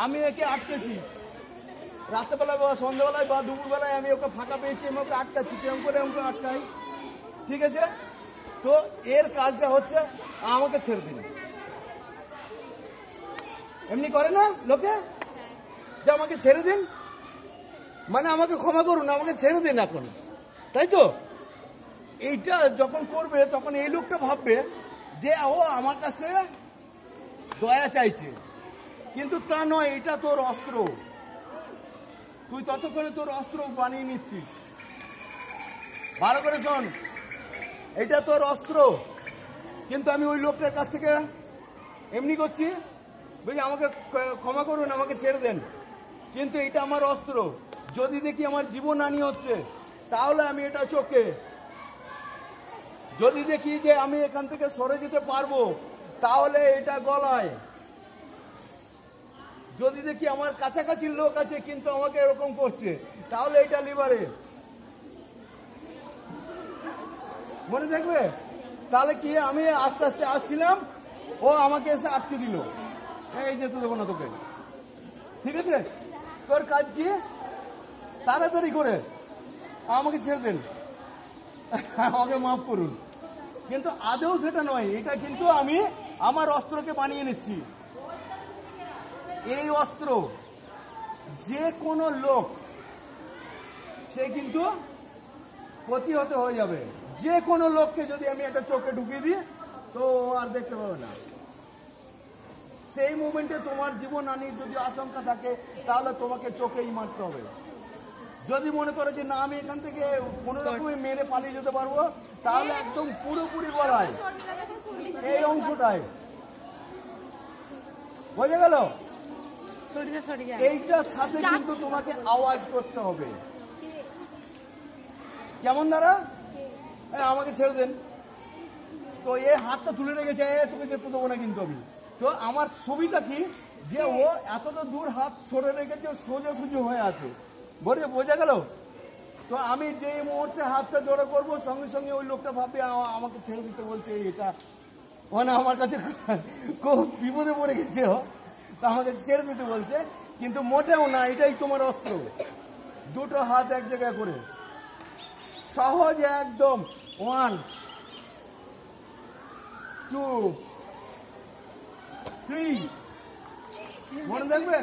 আমি একে আটকেছি, রাত্রেবেলায় বা সন্ধ্যাবেলায় বা দুপুরবেলায় আমি ওকে ফাঁকা পেয়েছি, আমি ওকে আটকাচ্ছি। কেমন করে আমাকে আটকাই? ঠিক আছে, তো এর কাজটা হচ্ছে আমাকে ছেড়ে দিন। এমনি করে না লোকে, যে আমাকে ছেড়ে দিন, মানে আমাকে ক্ষমা করুন, আমাকে ছেড়ে দিন এখন, তাই তো? এইটা যখন করবে তখন এই লোকটা ভাববে যে ও আমার কাছ থেকে দয়া চাইছে, কিন্তু তা নয়, এটা তোর অস্ত্র। তুই ততক্ষণে তোর অস্ত্র বানিয়ে নিচ্ছিস। ভালো করে শোন, এটা তোর অস্ত্র, কিন্তু আমি ওই লোকটার কাছ থেকে এমনি করছি, বুঝলি, আমাকে ক্ষমা করুন, আমাকে ছেড়ে দেন, কিন্তু এটা আমার অস্ত্র। যদি দেখি আমার জীবনহানি হচ্ছে তাহলে আমি এটা চোখে, যদি দেখি যে আমি এখান থেকে সরে যেতে পারবো তাহলে এটা গলায়, যদি দেখি আমার কাছাকাছি লোক আছে কিন্তু আমাকে এরকম করছে তাহলে এটা লিভারে। মনে থাকবে? তাহলে কি আমি আস্তে আস্তে আসছিলাম, ও আমাকে এসে আটকে দিল, এই যেতে দেবো না তোকে। ঠিক আছে, তোর কাজ কি? তাড়াতাড়ি করে আমাকে ছেড়ে দেন, আমাকে মাফ করুন। কিন্তু আদৌ সেটা নয়, এটা কিন্তু আমি আমার অস্ত্রকে বানিয়ে নিচ্ছি। এই অস্ত্র যে কোনো লোক সে কিন্তু প্রতিহত হয়ে যাবে। যে কোনো লোককে যদি আমি একটা চোখে ঢুকিয়ে দিই তো আর দেখতে পাবে না। সেই মুমেন্টে তোমার জীবনহানির যদি আশঙ্কা থাকে তাহলে তোমাকে চোখেই মারতে হবে। যদি মনে করে যে না আমি এখান থেকে কোনো রকমে মেরে পালিয়ে যেতে পারবো, তাহলে একদম পুরোপুরি গলায় এই অংশটায়, বোঝা গেল? এইটার সাথে কিন্তু তোমাকে আওয়াজ করতে হবে। কেমন দ্বারা? আমাকে ছেড়ে দেন। তো এই হাতটা তুলে রেখেছে, তোকে যেতে দেবো না কিন্তু আমি। তো আমার ছবিটা কি, যে ও এতটা দূর হাত ছড়ে রেখেছে, সোজাসুজি হয়ে আছে, বোঝা গেল? তো আমি যে মুহূর্তে হাতটা জড়ো করবো সঙ্গে সঙ্গে ওই লোকটা ভাববে আমাকে ছেড়ে দিতে বলছে, এটা মানে আমার কাছে খুব বিপদে পড়ে গেছে, তো আমাকে ছেড়ে দিতে বলছে, কিন্তু মোটেও না, এটাই তোমার অস্ত্র। দুটো হাত এক জায়গায় করে সহজ একদম, 1 2 3, মনে থাকবে?